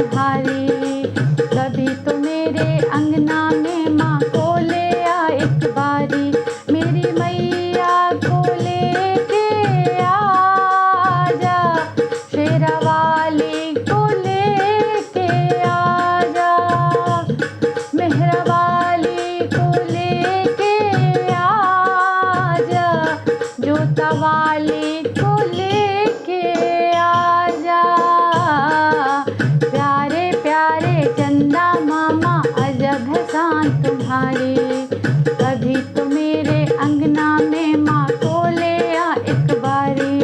पालनहारी। कभी तो मेरे अंगना में माँ को ले आ एक बारी, मेरी मैया को लेके आजा, शेरा वाली को लेके आजा, मेहरा वाली को लेके आजा, जोता वाली को लेके आजा। प्यारे प्यारे चंदा मामा अजब है शान तुम्हारी, कभी तो मेरे अंगना में माँ को ले आ एक बारी।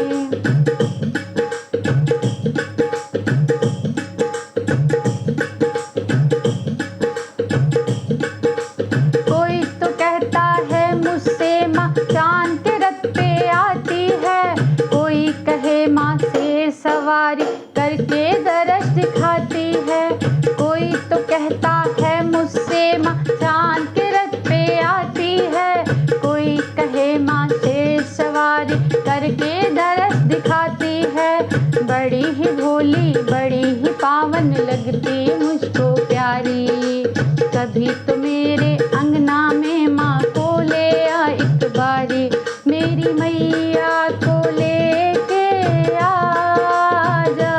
कोई तो कहता है मुझसे माँ चांद के रथ पे आती है, कोई कहे माँ से सवारी करके दरस दिखाती है। कोई तो कहता है मुझसे माँ चांद के रथ पे आती है, कोई कहे माँ से सवारी करके दरस दिखाती है। बड़ी ही भोली बड़ी ही पावन लगती मुझको प्यारी, कभी तो मेरे अंगना में माँ को ले आ एक बारी, मेरी मैया को लेके आजा,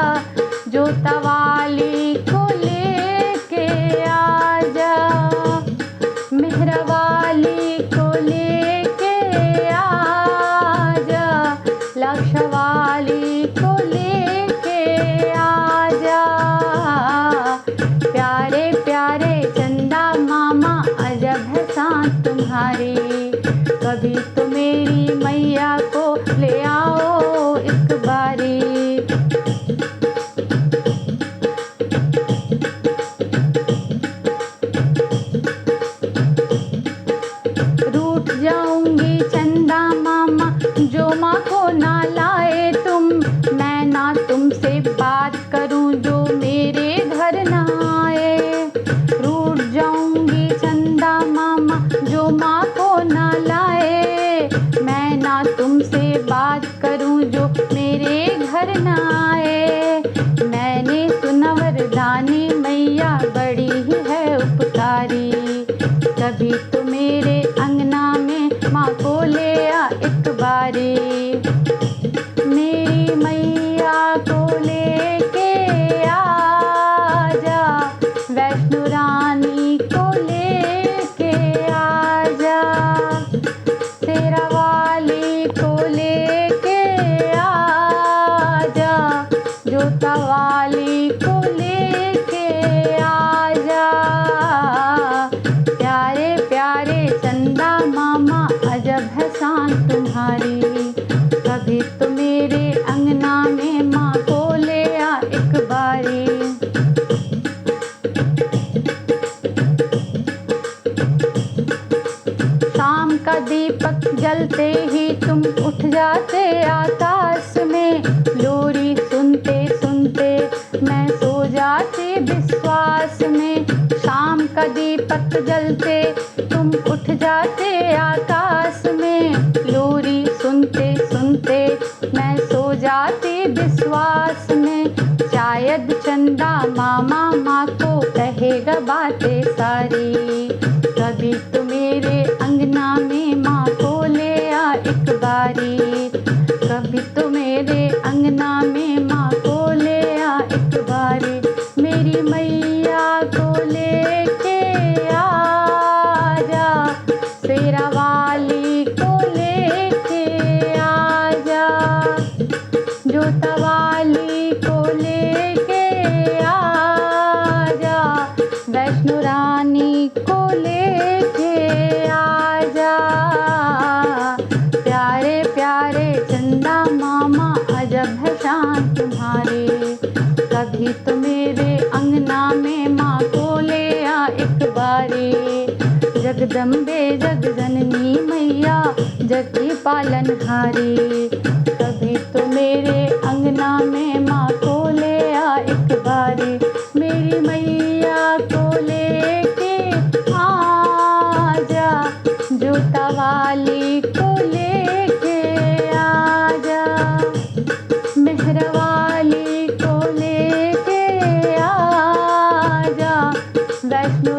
जोता वाली को लेके आजा, मेहरा वाली को लेके आजा, लक्ष्य वाली को लेके आजा। प्यारे प्यारे चंदा मामा अजब है शान तुम्हारी, कभी तो मेरी मैया को ले आओ एक बारी। रूठ जाऊंगी चंदा मामा जो माँ को ना लाए तुम, मैं ना तुमसे बात करूं जो मेरे घर ना आए। रूठ जाऊंगी चंदा मामा जो माँ को ना लाए, मैं ना तुमसे बात करूं जो मेरे घर ना आए। मैंने सुना वरदानी मैया बड़ी ही है उपकारी, कभी तो मेरे अंगना में माँ को ले आ एक बारी, मेरी मैया को लेके आजा, वैष्णो रानी को लेके आजा, शेरा वाली को लेके आजा, जोता वाली को लेके आजा। प्यारे प्यारे चंदा मामा अजब है शान तुम्हारी, कभी तो मेरे अंगना में माँ को ले आ एक बारी। शाम का दीपक जलते ही तुम उठ जाते आकाश में, लोरी सुनते सुनते मैं सो जाती विश्वास में। शाम का दीपक जलते तुम उठ जाते आकाश में, लोरी सुनते सुनते मैं सो जाती विश्वास में। शायद चंदा मामा माँ को कहेगा बातें सारी, कभी तो मेरे अंगना में माँ को ले आ एक बारी, कभी तो मेरे अंगना में माँ को ले आ एक बारी, मेरी मैया को लेके आजा, शेरा वाली को लेके आजा, जोता वाली को लेके आजा, वैष्णो रानी को लेके आजा। प्यारे प्यारे चंदा मामा अजब है शान तुम्हारी, कभी तो मेरे अंगना में माँ को ले आ एक बारी। जगदम्बे जगजननी मैया जग की पालनहारी, कभी तो मेरे अंगना में माँ को ले आ एक बारी, मेरी मैया को लेके आजा, जोता वाली को लेके आजा, मेहरा वाली को लेके आजा। वैष्णो